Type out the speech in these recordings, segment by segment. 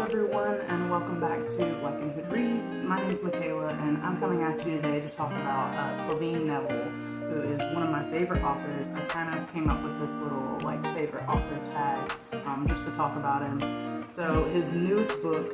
everyone, and welcome back to Like and Hood Reads. My name's Michaela, and I'm coming at you today to talk about Sylvain Neuvel, who is one of my favorite authors. I kind of came up with this little favorite author tag just to talk about him. So his newest book,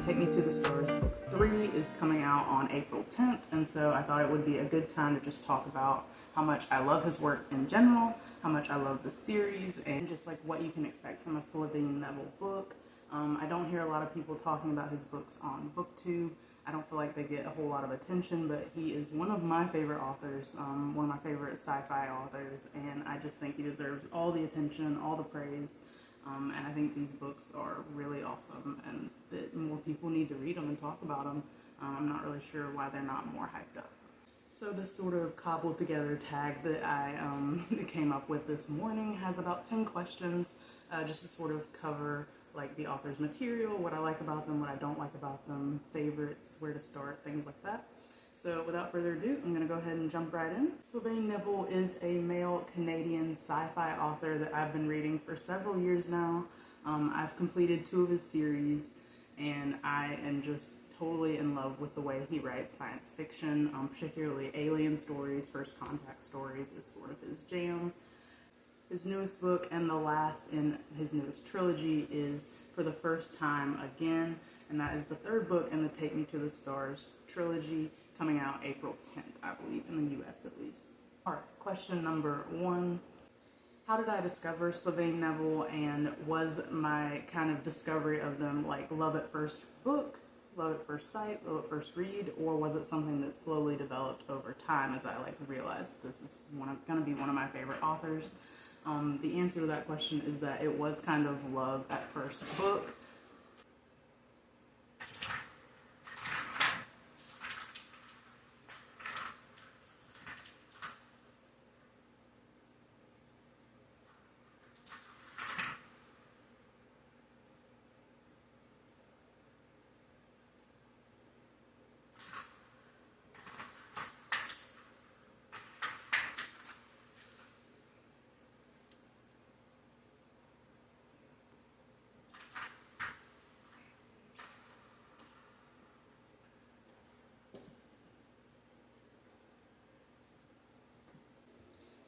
Take Me to the Stars, book 3, is coming out on April 10th, and so I thought it would be a good time to just talk about how much I love his work in general, how much I love the series, and just like what you can expect from a Sylvain Neuvel book. I don't hear a lot of people talking about his books on BookTube. I don't feel like they get a whole lot of attention, but he is one of my favorite authors, one of my favorite sci-fi authors, and I just think he deserves all the attention, all the praise, and I think these books are really awesome, and that more people need to read them and talk about them. I'm not really sure why they're not more hyped up. So this sort of cobbled together tag that I came up with this morning has about 10 questions, just to sort of cover like the author's material, what I like about them, what I don't like about them, favorites, where to start, things like that. So without further ado, I'm going to go ahead and jump right in. Sylvain Neuvel is a male Canadian sci-fi author that I've been reading for several years now. I've completed 2 of his series, and I am just totally in love with the way he writes science fiction, particularly alien stories. First contact stories is sort of his jam. His newest book, and the last in his newest trilogy, is For the First Time Again, and that is the 3rd book in the Take Me to the Stars trilogy, coming out April 10th, I believe, in the US at least. Alright, question number 1. How did I discover Sylvain Neuvel, and was my kind of discovery of them like love at first book, love at first sight, love at first read, or was it something that slowly developed over time as I realized this is going to be one of my favorite authors? The answer to that question is that it was kind of love at first book.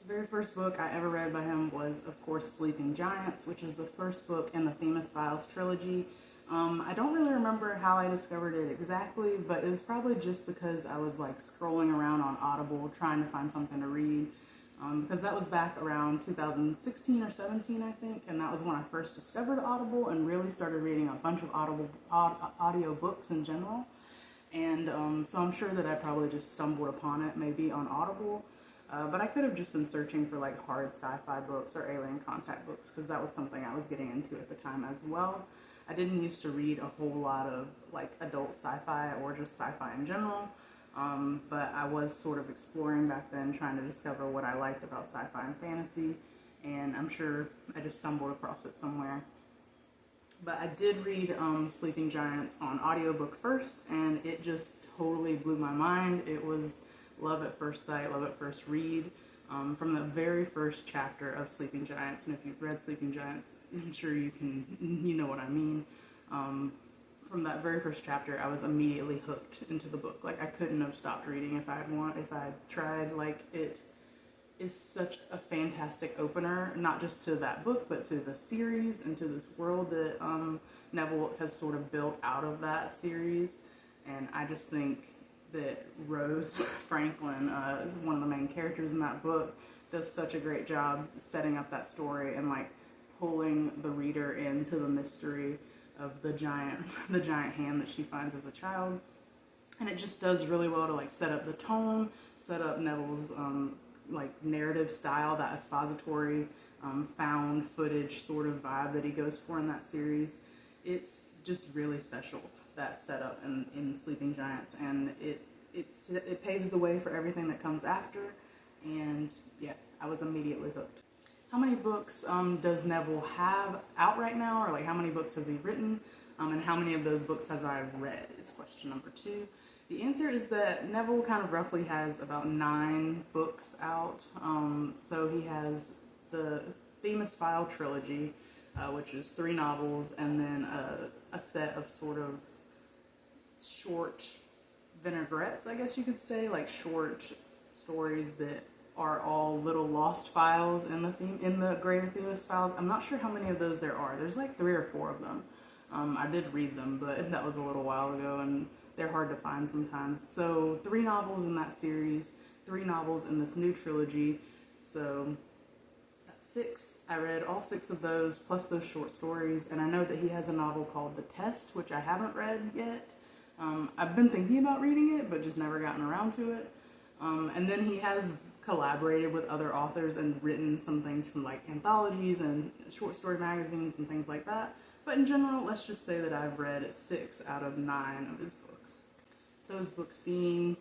The very first book I ever read by him was, of course, Sleeping Giants, which is the first book in the Themis Files trilogy. I don't really remember how I discovered it exactly, but it was probably just because I was scrolling around on Audible trying to find something to read, because that was back around 2016 or 17, I think, and that was when I first discovered Audible and really started reading a bunch of audio books in general. And so I'm sure that I probably just stumbled upon it maybe on Audible. But I could have just been searching for hard sci-fi books or alien contact books, because that was something I was getting into at the time as well. I didn't used to read a whole lot of adult sci-fi or just sci-fi in general, but I was sort of exploring back then, trying to discover what I liked about sci-fi and fantasy, and I'm sure I just stumbled across it somewhere. But I did read Sleeping Giants on audiobook first, and it just totally blew my mind. It was love at first sight, love at first read, from the very first chapter of Sleeping Giants. And if you've read Sleeping Giants, I'm sure you know what I mean. From that very first chapter, I was immediately hooked into the book. I couldn't have stopped reading if I'd tried. It is such a fantastic opener, not just to that book, but to the series and to this world that Neuvel has sort of built out of that series. And I just think that Rose Franklin, one of the main characters in that book, does such a great job setting up that story and pulling the reader into the mystery of the giant hand that she finds as a child. And it just does really well to set up the tone, set up Neuvel's narrative style, that expository found footage sort of vibe that he goes for in that series. It's just really special, that setup in Sleeping Giants, and it paves the way for everything that comes after, and yeah, I was immediately hooked. How many books does Neuvel have out right now, or how many books has he written, and how many of those books have I read is question number 2. The answer is that Neuvel kind of roughly has about 9 books out. So he has the Themis File trilogy, which is 3 novels, and then a set of sort of short vinaigrettes, I guess you could say, like short stories that are all little lost files in the greater Themis Files. I'm not sure how many of those there are. There's like 3 or 4 of them. I did read them, but that was a little while ago, and they're hard to find sometimes. So 3 novels in that series, 3 novels in this new trilogy. So that's 6. I read all 6 of those, plus those short stories, and I know that he has a novel called The Test, which I haven't read yet. I've been thinking about reading it, but just never gotten around to it. And then he has collaborated with other authors and written some things from like anthologies and short story magazines and things like that. But in general, let's just say that I've read 6 out of 9 of his books. Those books being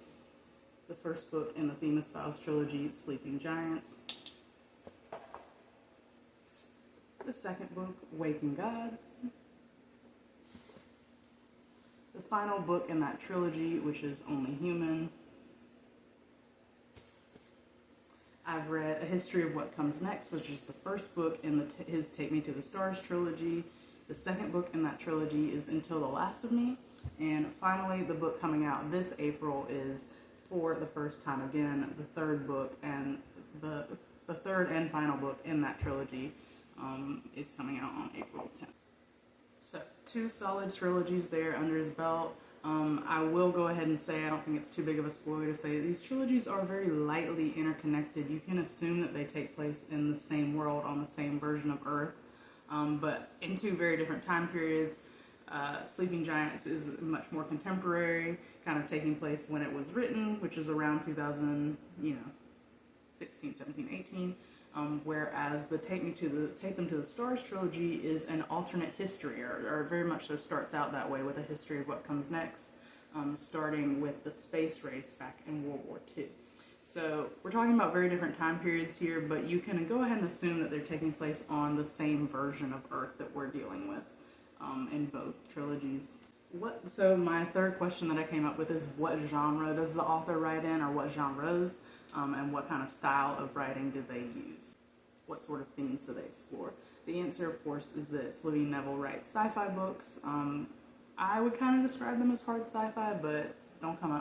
the first book in the Themis Files trilogy, Sleeping Giants. The second book, Waking Gods. The final book in that trilogy, which is Only Human. I've read A History of What Comes Next, which is the first book in his Take Me to the Stars trilogy. The second book in that trilogy is Until the Last of Me. And finally, the book coming out this April is, for the first time again, the third book and the third and final book in that trilogy is coming out on April 10th. So 2 solid trilogies there under his belt. I will go ahead and say, I don't think it's too big of a spoiler to say, these trilogies are very lightly interconnected. You can assume that they take place in the same world, on the same version of Earth, but in 2 very different time periods. Sleeping Giants is much more contemporary, kind of taking place when it was written, which is around 2016, 17, 18. Whereas the Take Them to the Stars trilogy is an alternate history, or very much so starts out that way, with a history of what comes next, starting with the space race back in World War II. So we're talking about very different time periods here, but you can go ahead and assume that they're taking place on the same version of Earth that we're dealing with in both trilogies. So my third question that I came up with is, what genre does the author write in, or what genres, and what kind of style of writing do they use? What sort of themes do they explore? The answer, of course, is that Sylvain Neuvel writes sci-fi books. I would kind of describe them as hard sci-fi, but don't come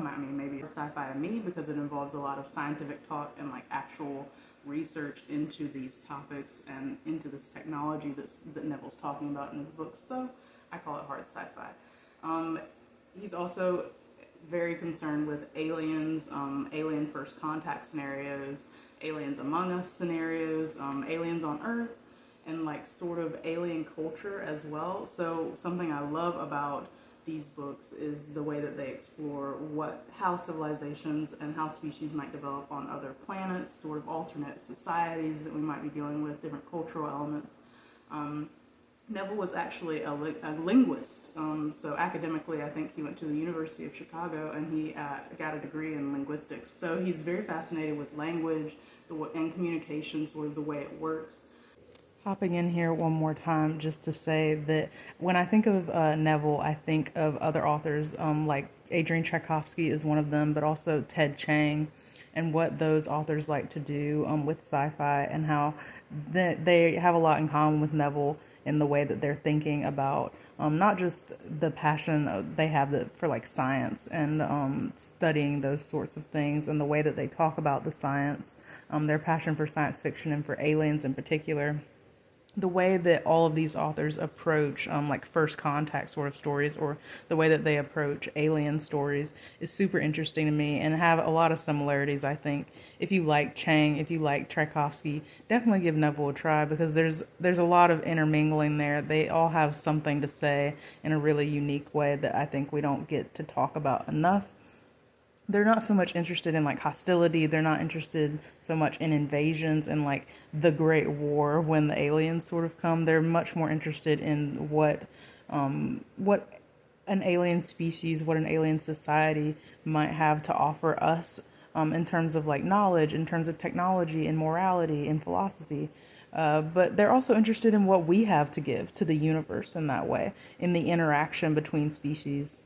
at me. Maybe it's sci-fi to me, because it involves a lot of scientific talk and like actual research into these topics and into this technology that Neuvel's talking about in his books. So I call it hard sci-fi. He's also very concerned with aliens, alien first contact scenarios, aliens among us scenarios, aliens on Earth, and like sort of alien culture as well. So something I love about these books is the way that they explore how civilizations and how species might develop on other planets, sort of alternate societies that we might be dealing with, different cultural elements. Neuvel was actually a linguist, so academically I think he went to the University of Chicago and he got a degree in linguistics. So he's very fascinated with language and communication, sort of the way it works. Hopping in here one more time just to say that when I think of Neuvel, I think of other authors like Adrian Tchaikovsky is one of them, but also Ted Chiang, and what those authors like to do with sci-fi, and how they have a lot in common with Neuvel in the way that they're thinking about not just the passion they have for like science and studying those sorts of things, and the way that they talk about the science, their passion for science fiction and for aliens in particular. The way that all of these authors approach like first contact sort of stories, or the way that they approach alien stories, is super interesting to me and have a lot of similarities, I think. If you like Chang, if you like Tchaikovsky, definitely give Neuvel a try, because there's a lot of intermingling there. They all have something to say in a really unique way that I think we don't get to talk about enough. They're not so much interested in like hostility. They're not interested so much in invasions and like the Great War when the aliens sort of come. They're much more interested in what an alien species, what an alien society might have to offer us in terms of like knowledge, in terms of technology and morality and philosophy. But they're also interested in what we have to give to the universe in that way, in the interaction between species.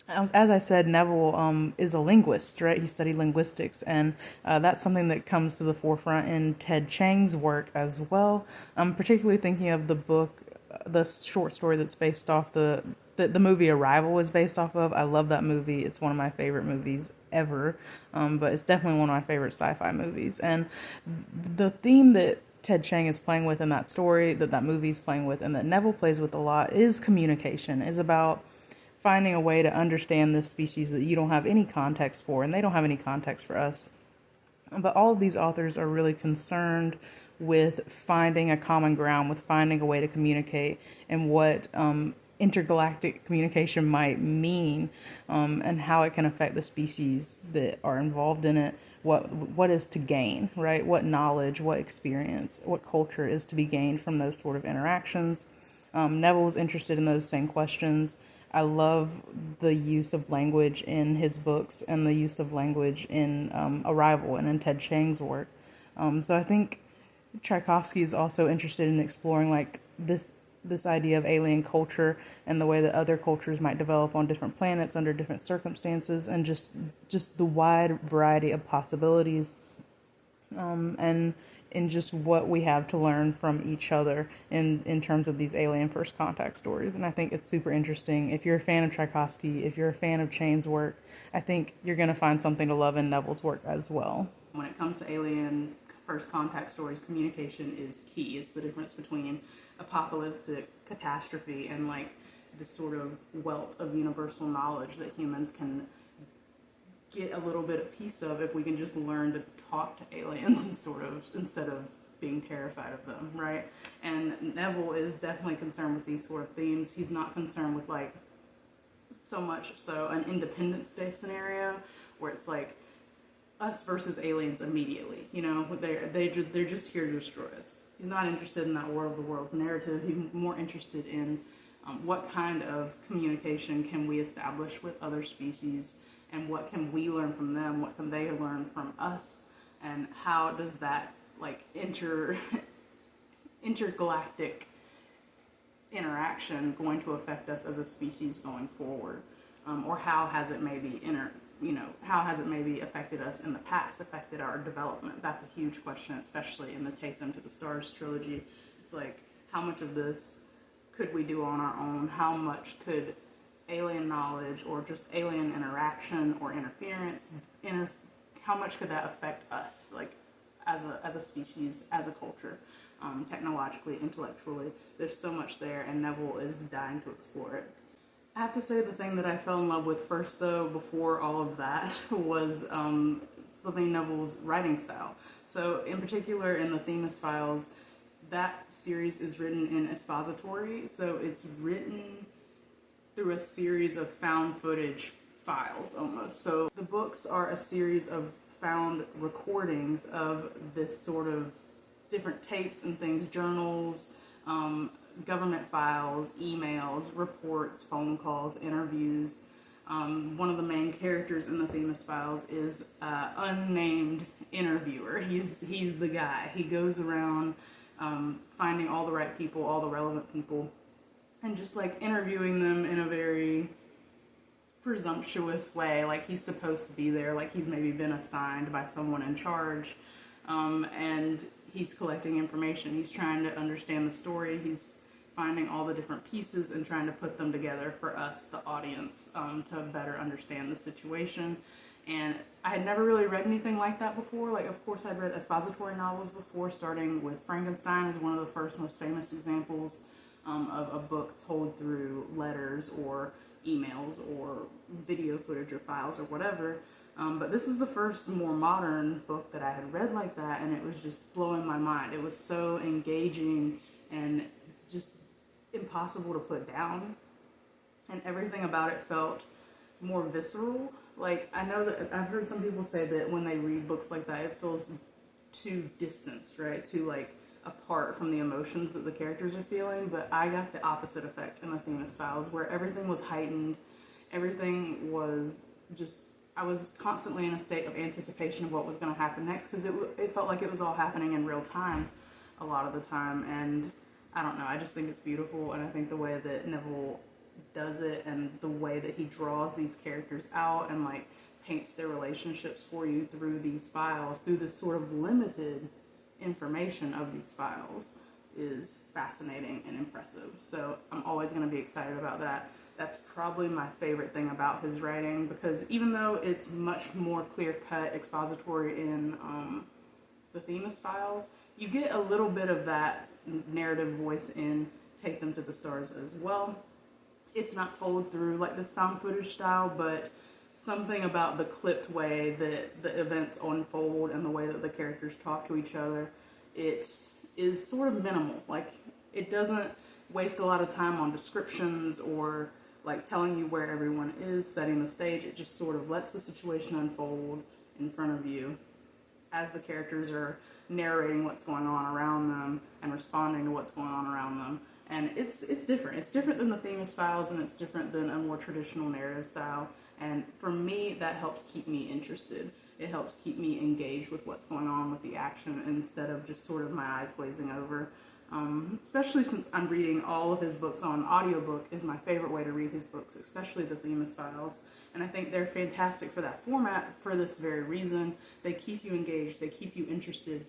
As I said, Neville is a linguist, right? He studied linguistics, and that's something that comes to the forefront in Ted Chiang's work as well. I'm particularly thinking of the book, the short story that's based off the movie Arrival is based off of. I love that movie. It's one of my favorite movies ever, but it's definitely one of my favorite sci-fi movies. And the theme that Ted Chiang is playing with in that story, that movie's playing with, and that Neville plays with a lot, is communication, is about finding a way to understand this species that you don't have any context for, and they don't have any context for us. But all of these authors are really concerned with finding a common ground, with finding a way to communicate, and what intergalactic communication might mean, and how it can affect the species that are involved in it. What is to gain, right? What knowledge, what experience, what culture is to be gained from those sort of interactions. Neville was interested in those same questions. I love the use of language in his books and the use of language in Arrival and in Ted Chiang's work. So I think Tchaikovsky is also interested in exploring like this idea of alien culture and the way that other cultures might develop on different planets under different circumstances, and just the wide variety of possibilities, and in just what we have to learn from each other in terms of these alien first contact stories. And I think it's super interesting. If you're a fan of Tchaikovsky, if you're a fan of Chiang's work, I think you're going to find something to love in Neville's work as well. When it comes to alien first contact stories, communication is key. It's the difference between apocalyptic catastrophe and like this sort of wealth of universal knowledge that humans can get a little bit of piece of if we can just learn to talk to aliens and instead of being terrified of them, right? And Neville is definitely concerned with these sort of themes. He's not concerned with like so much so an Independence Day scenario where it's like us versus aliens immediately. You know, they're just here to destroy us. He's not interested in that War of the Worlds narrative. He's more interested in what kind of communication can we establish with other species, and what can we learn from them, what can they learn from us, and how does that like intergalactic interaction going to affect us as a species going forward, or how has it maybe affected us in the past, affected our development? That's a huge question, especially in the Take Them to the Stars trilogy. It's like, how much of this could we do on our own? How much could alien knowledge or just alien interaction or interference, how much could that affect us, like as a species, as a culture, technologically, intellectually? There's so much there, and Neville is dying to explore it. I have to say the thing that I fell in love with first, though, before all of that, was Sylvain Neuvel's writing style. So, in particular, in the Themis Files, that series is written in expository, so it's written through a series of found footage files, almost. So the books are a series of found recordings of this sort of different tapes and things, journals, government files, emails, reports, phone calls, interviews. One of the main characters in the Themis Files is unnamed interviewer. He's the guy. He goes around finding all the right people, all the relevant people, and just like interviewing them in a very presumptuous way, like he's supposed to be there, like he's maybe been assigned by someone in charge, and he's collecting information. He's trying to understand the story. He's finding all the different pieces and trying to put them together for us, the audience, to better understand the situation. And I had never really read anything like that before. Like, of course, I'd read expository novels before, starting with Frankenstein as one of the first most famous examples of a book told through letters or emails or video footage or files or whatever. But this is the first more modern book that I had read like that, and it was just blowing my mind. It was so engaging and just impossible to put down, and everything about it felt more visceral. Like, I know that I've heard some people say that when they read books like that, it feels too distanced, right? Too, like, apart from the emotions that the characters are feeling, but I got the opposite effect in the Themis Files, where everything was heightened, everything was just, I was constantly in a state of anticipation of what was going to happen next, because it felt like it was all happening in real time a lot of the time, and I don't know, I just think it's beautiful, and I think the way that Neuvel does it, and the way that he draws these characters out and like paints their relationships for you through these files, through this sort of limited information of these files, is fascinating and impressive. So I'm always going to be excited about that. That's probably my favorite thing about his writing, because even though it's much more clear-cut expository in the Themis Files, you get a little bit of that narrative voice in Take Them to the Stars as well. It's not told through like this found footage style, but something about the clipped way that the events unfold and the way that the characters talk to each other, it is sort of minimal. Like, it doesn't waste a lot of time on descriptions or like telling you where everyone is, setting the stage. It just sort of lets the situation unfold in front of you as the characters are narrating what's going on around them and responding to what's going on around them. And it's different. It's different than the Themis Files, and it's different than a more traditional narrative style. And for me, that helps keep me interested. It helps keep me engaged with what's going on with the action instead of just sort of my eyes glazing over. Especially since I'm reading all of his books on audiobook is my favorite way to read his books, especially the Themis Files. And I think they're fantastic for that format for this very reason. They keep you engaged, they keep you interested,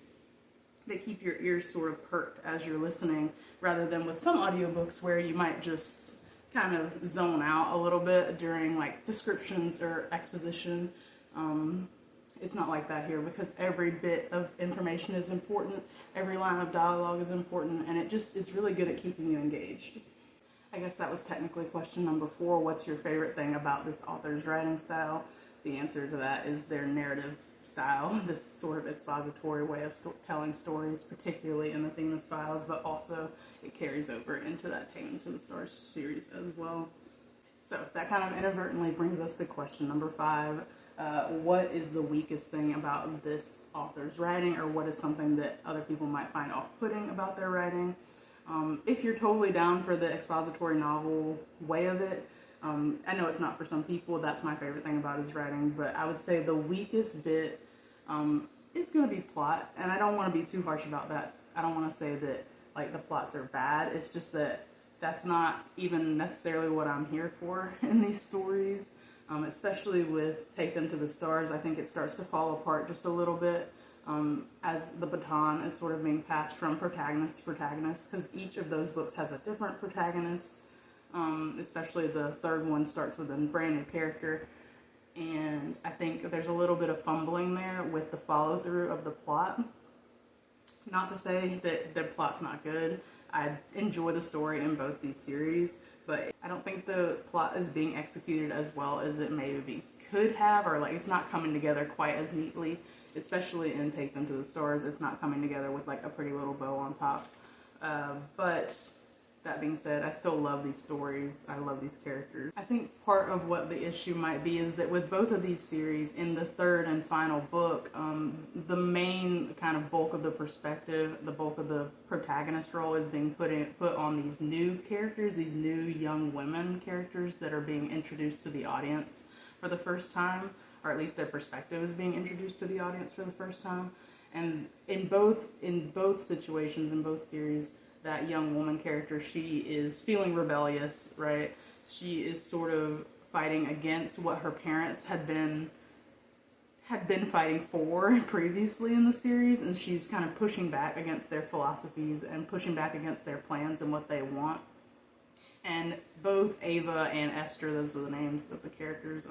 they keep your ears sort of perked as you're listening, rather than with some audiobooks where you might just kind of zone out a little bit during like descriptions or exposition. It's not like that here, because every bit of information is important, every line of dialogue is important, and it just is really good at keeping you engaged. I guess that was technically question number 4. What's your favorite thing about this author's writing style? The answer to that is their narrative style, this sort of expository way of telling stories, particularly in the Themis Files, but also it carries over into that Take Them to the Stars series as well. So that kind of inadvertently brings us to question number 5. What is the weakest thing about this author's writing, or what is something that other people might find off-putting about their writing? If you're totally down for the expository novel way of it, I know it's not for some people. That's my favorite thing about his writing, but I would say the weakest bit is going to be plot, and I don't want to be too harsh about that. I don't want to say that like the plots are bad. It's just that that's not even necessarily what I'm here for in these stories. Especially with Take Them to the Stars, I think it starts to fall apart just a little bit as the baton is sort of being passed from protagonist to protagonist, because each of those books has a different protagonist. Especially the third one starts with a brand new character, and I think there's a little bit of fumbling there with the follow-through of the plot. Not to say that the plot's not good. I enjoy the story in both these series, but I don't think the plot is being executed as well as it maybe could have, or like it's not coming together quite as neatly, especially in Take Them to the Stars. It's not coming together with like a pretty little bow on top. But that being said, I still love these stories. I love these characters. I think part of what the issue might be is that with both of these series, in the third and final book, the main kind of bulk of the perspective, the bulk of the protagonist role is being put on these new characters, these new young women characters that are being introduced to the audience for the first time, or at least their perspective is being introduced to the audience for the first time. And in both situations, in both series, that young woman character, she is feeling rebellious, right? She is sort of fighting against what her parents had been fighting for previously in the series, and she's kind of pushing back against their philosophies and pushing back against their plans and what they want. And both Ava and Esther, those are the names of the characters,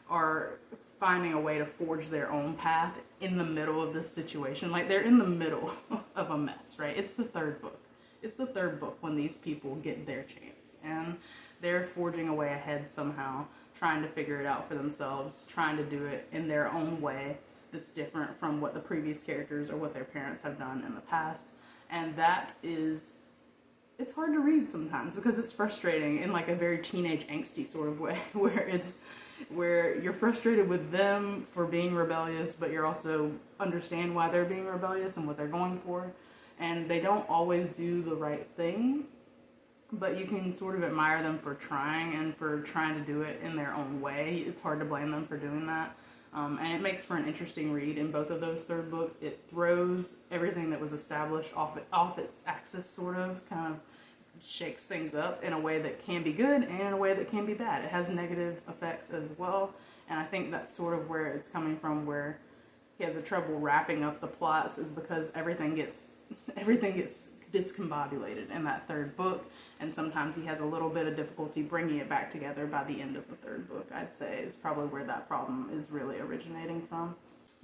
are finding a way to forge their own path in the middle of this situation. Like, they're in the middle of a mess, right? It's the third book. It's the third book when these people get their chance, and they're forging a way ahead somehow, trying to figure it out for themselves, trying to do it in their own way that's different from what the previous characters or what their parents have done in the past. And that is, it's hard to read sometimes because it's frustrating in like a very teenage angsty sort of way, where you're frustrated with them for being rebellious, but you're also understand why they're being rebellious and what they're going for. And they don't always do the right thing, but you can sort of admire them for trying and for trying to do it in their own way. It's hard to blame them for doing that. And it makes for an interesting read in both of those third books. It throws everything that was established off its axis, sort of, kind of shakes things up in a way that can be good and in a way that can be bad. It has negative effects as well, and I think that's sort of where it's coming from, where he has a trouble wrapping up the plots, is because everything gets discombobulated in that third book, and sometimes he has a little bit of difficulty bringing it back together by the end of the third book. I'd say is probably where that problem is really originating from.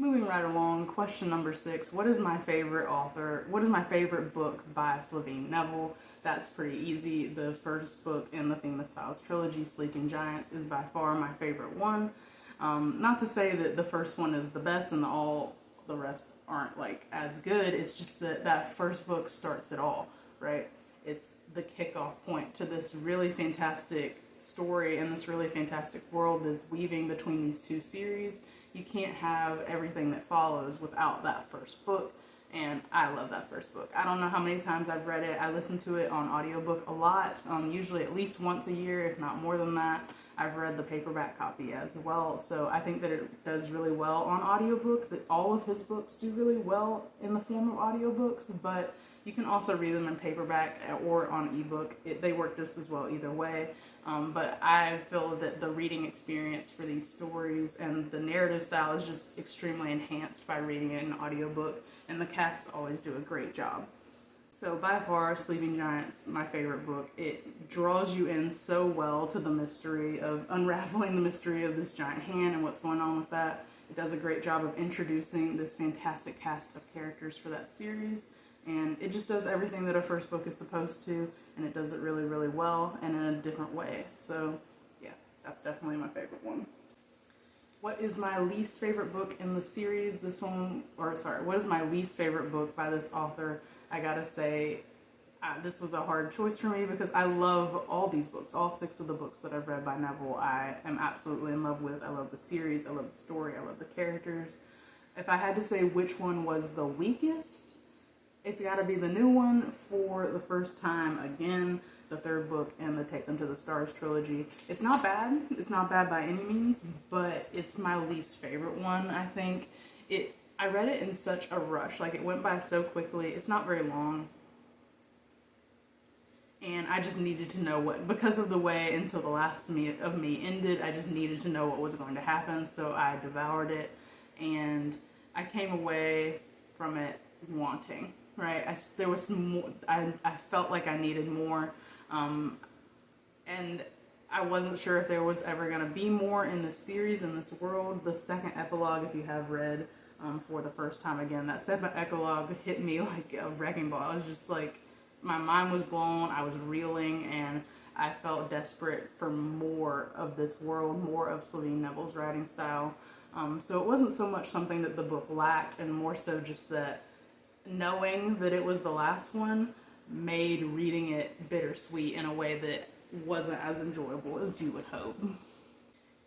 Moving right along, question number 6. What is my favorite author? What is my favorite book by Sylvain Neuvel? That's pretty easy. The first book in the Themis Files trilogy, Sleeping Giants, is by far my favorite one. Not to say that the first one is the best and all the rest aren't like as good. It's just that that first book starts it all, right? It's the kickoff point to this really fantastic story and this really fantastic world that's weaving between these two series. You can't have everything that follows without that first book, and I love that first book. I don't know how many times I've read it. I listen to it on audiobook a lot, usually at least once a year, if not more than that. I've read the paperback copy as well, so I think that it does really well on audiobook. That all of his books do really well in the form of audiobooks, but you can also read them in paperback or on ebook. They work just as well either way. But I feel that the reading experience for these stories and the narrative style is just extremely enhanced by reading it in an audiobook, and the casts always do a great job. So by far, Sleeping Giants, my favorite book. It draws you in so well to the mystery of unraveling the mystery of this giant hand and what's going on with that. It does a great job of introducing this fantastic cast of characters for that series. And it just does everything that a first book is supposed to, and it does it really, really well and in a different way. So yeah, that's definitely my favorite one. What is my least favorite book in the series? What is my least favorite book by this author? I gotta say, this was a hard choice for me because I love all these books, all 6 of the books that I've read by Neuvel. I am absolutely in love with. I love the series, I love the story, I love the characters. If I had to say which one was the weakest, it's gotta be the new one, For the First Time Again, the third book in the Take Them to the Stars trilogy. It's not bad. It's not bad by any means, but it's my least favorite one, I think. I read it in such a rush. Like, it went by so quickly. It's not very long. And I just needed to know because of the way Until the Last of Me ended, I just needed to know what was going to happen, so I devoured it, and I came away from it wanting, right? There was some more, I felt like I needed more, and I wasn't sure if there was ever going to be more in this series, in this world. The second epilogue, if you have read For the First Time Again, that second epilogue hit me like a wrecking ball. I was just like, my mind was blown, I was reeling, and I felt desperate for more of this world, more of Sylvain Neuvel's writing style. So it wasn't so much something that the book lacked, and more so just that knowing that it was the last one made reading it bittersweet in a way that wasn't as enjoyable as you would hope.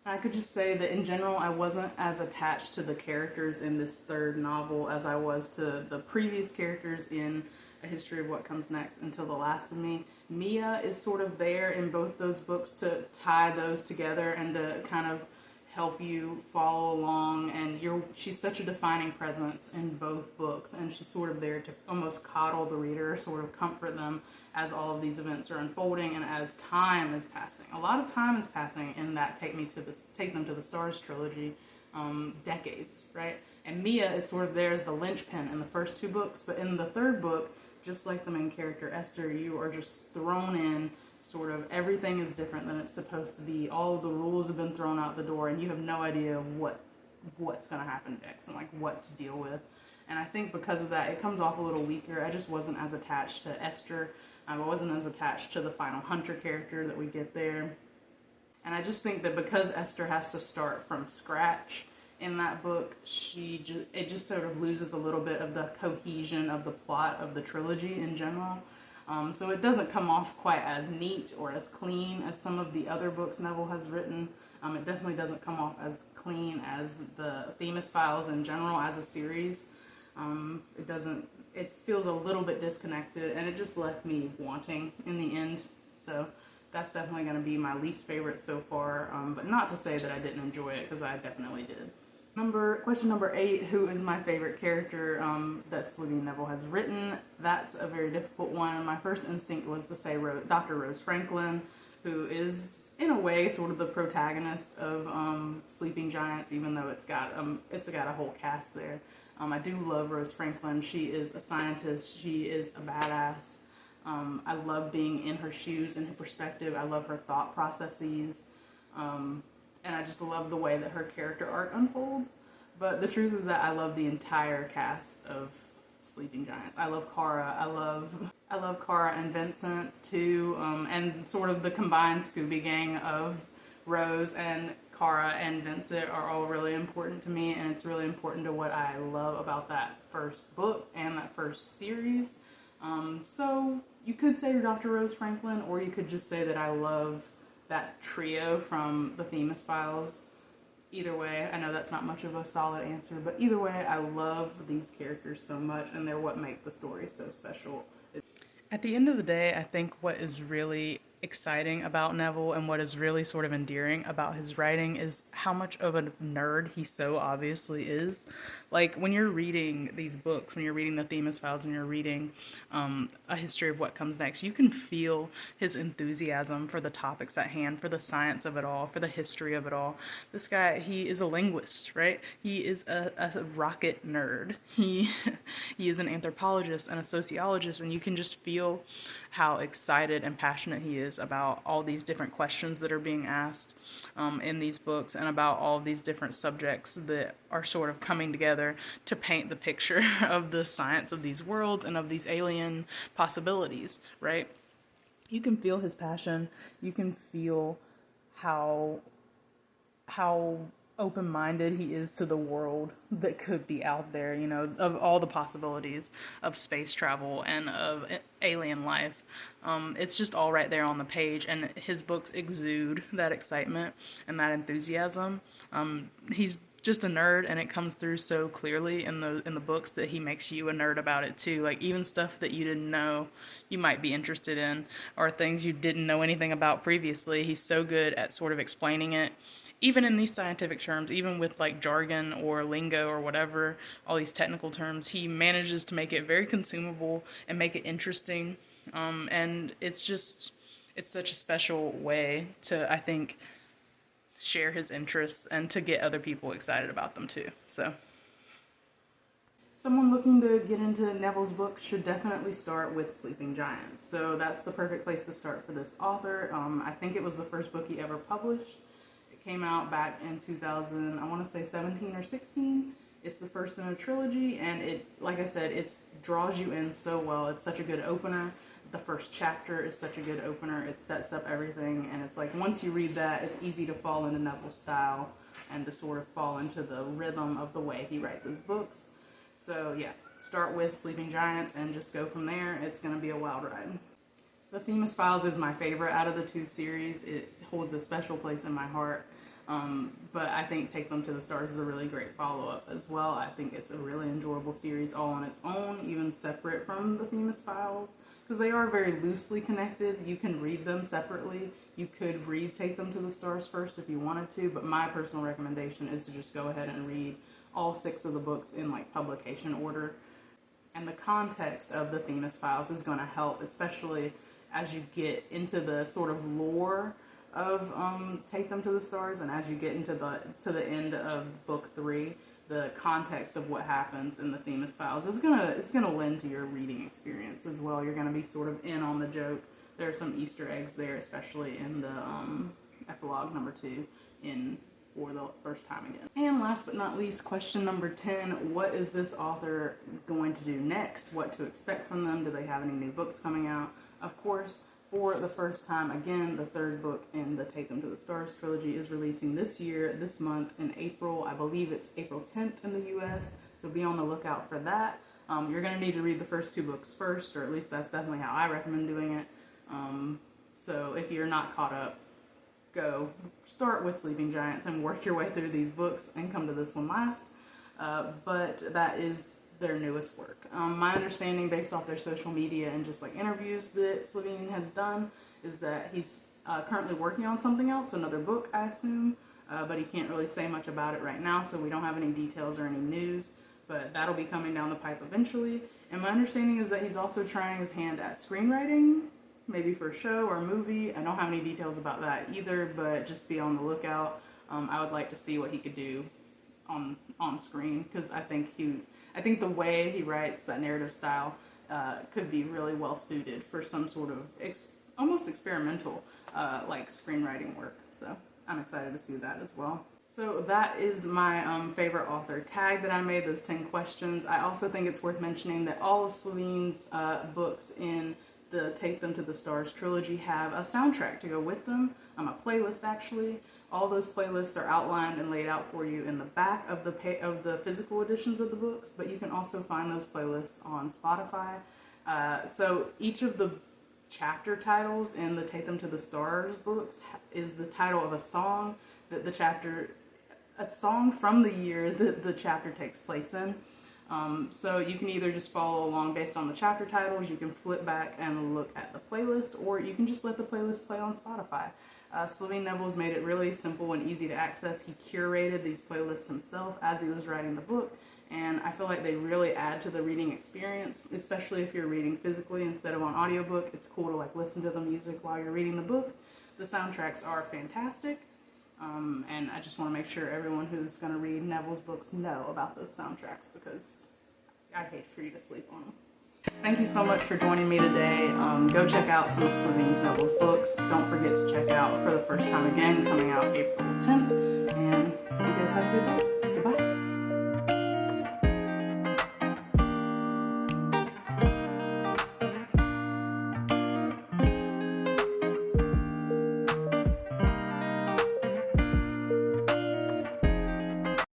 I could just say that in general, I wasn't as attached to the characters in this third novel as I was to the previous characters in A History of What Comes Next, Until the Last of Me. Mia is sort of there in both those books to tie those together and to kind of help you follow along, and she's such a defining presence in both books, and she's sort of there to almost coddle the reader, sort of comfort them as all of these events are unfolding and as time is passing. A lot of time is passing in that Take Them to the Stars trilogy, decades, right? And Mia is sort of there as the linchpin in the first 2 books, but in the third book, just like the main character Esther, you are just thrown in. Sort of everything is different than it's supposed to be. All of the rules have been thrown out the door, and you have no idea what's going to happen next and like what to deal with. And I think because of that, it comes off a little weaker. I just wasn't as attached to Esther. I wasn't as attached to the final Hunter character that we get there. And I just think that because Esther has to start from scratch in that book, it just sort of loses a little bit of the cohesion of the plot of the trilogy in general. So it doesn't come off quite as neat or as clean as some of the other books Neuvel has written. It definitely doesn't come off as clean as the Themis Files in general as a series. It feels a little bit disconnected, and it just left me wanting in the end. So that's definitely going to be my least favorite so far, but not to say that I didn't enjoy it, because I definitely did. Question number 8, who is my favorite character that Sylvain Neuvel has written? That's a very difficult one. My first instinct was to say Dr. Rose Franklin, who is, in a way, sort of the protagonist of Sleeping Giants, even though it's got a whole cast there. I do love Rose Franklin. She is a scientist. She is a badass. I love being in her shoes and her perspective. I love her thought processes. And I just love the way that her character arc unfolds. But the truth is that I love the entire cast of Sleeping Giants. I love Kara. I love Kara and Vincent too, and sort of the combined Scooby Gang of Rose and Kara and Vincent are all really important to me, and it's really important to what I love about that first book and that first series. So you could say Dr. Rose Franklin, or you could just say that I love that trio from the Themis Files. Either way, I know that's not much of a solid answer, but either way, I love these characters so much, and they're what make the story so special. At the end of the day, I think what is really exciting about Neuvel and what is really sort of endearing about his writing is how much of a nerd he so obviously is. Like, when you're reading these books, when you're reading the Themis Files and you're reading A History of What Comes Next, you can feel his enthusiasm for the topics at hand, for the science of it all, for the history of it all. This guy, he is a linguist, right? He is a rocket nerd. He is an anthropologist and a sociologist, and you can just feel how excited and passionate he is about all these different questions that are being asked in these books, and about all of these different subjects that are sort of coming together to paint the picture of the science of these worlds and of these alien possibilities, right? You can feel his passion. You can feel how open-minded he is to the world that could be out there, you know, of all the possibilities of space travel and of alien life. It's just all right there on the page, and his books exude that excitement and that enthusiasm. He's just a nerd, and it comes through so clearly in the books that he makes you a nerd about it too. Like, even stuff that you didn't know you might be interested in, or things you didn't know anything about previously, he's so good at sort of explaining it, even in these scientific terms, even with like jargon or lingo or whatever, all these technical terms, he manages to make it very consumable and make it interesting. And it's such a special way to, I think, share his interests and to get other people excited about them too. So, someone looking to get into Neuvel's books should definitely start with Sleeping Giants. So that's the perfect place to start for this author. I think it was the first book he ever published. Came out back in 2000, I want to say 17 or 16. It's the first in a trilogy, and it, like I said, it draws you in so well. It's such a good opener. The first chapter is such a good opener. It sets up everything, and it's like, once you read that, it's easy to fall into Neuvel's style and to sort of fall into the rhythm of the way he writes his books. So yeah, start with Sleeping Giants and just go from there. It's going to be a wild ride. The Themis Files is my favorite out of the two series. It holds a special place in my heart. But I think Take Them to the Stars is a really great follow-up as well. I think it's a really enjoyable series all on its own, even separate from the Themis Files, because they are very loosely connected. You can read them separately. You could read Take Them to the Stars first if you wanted to, but my personal recommendation is to just go ahead and read all 6 of the books in like publication order. And the context of the Themis Files is going to help, especially as you get into the sort of lore of Take Them to the Stars, and as you get into the end of book 3, the context of what happens in the Themis Files is gonna lend to your reading experience as well. You're gonna be sort of in on the joke. There are some Easter eggs there, especially in the epilogue number 2 for the first time again. And last but not least, question number 10, what is this author going to do next? What to expect from them? Do they have any new books coming out? Of course, for the first time, again, the 3rd book in the Take Them to the Stars trilogy is releasing this year, this month, in April. I believe it's April 10th in the US, so be on the lookout for that. You're going to need to read the first 2 books first, or at least that's definitely how I recommend doing it. So if you're not caught up, go start with Sleeping Giants and work your way through these books and come to this one last. But that is their newest work. My understanding, based off their social media and just like interviews that Sylvain has done, is that he's currently working on something else, another book, I assume. but he can't really say much about it right now, so we don't have any details or any news, but that'll be coming down the pipe eventually. And my understanding is that he's also trying his hand at screenwriting, maybe for a show or a movie. I don't have any details about that either, but just be on the lookout. I would like to see what he could do on screen, because I think the way he writes, that narrative style, could be really well suited for some sort of almost experimental like screenwriting work. So I'm excited to see that as well. So that is my favorite author tag that I made, those 10 questions. I also think it's worth mentioning that all of Sylvain's books in the Take Them to the Stars trilogy have a soundtrack to go with them, a playlist actually. All those playlists are outlined and laid out for you in the back of the physical editions of the books, but you can also find those playlists on Spotify. So each of the chapter titles in the Take Them to the Stars books is the title of a song that a song from the year that the chapter takes place in. So you can either just follow along based on the chapter titles, you can flip back and look at the playlist, or you can just let the playlist play on Spotify. Sylvain Neuvel's made it really simple and easy to access. He curated these playlists himself as he was writing the book, and I feel like they really add to the reading experience, especially if you're reading physically instead of on audiobook. It's cool to like listen to the music while you're reading the book. The soundtracks are fantastic. And I just want to make sure everyone who's going to read Neuvel's books know about those soundtracks, because I'd hate for you to sleep on them. Thank you so much for joining me today. Go check out some of Sylvain Neuvel's books. Don't forget to check out For the First Time Again, coming out April 10th. And hope you guys have a good day.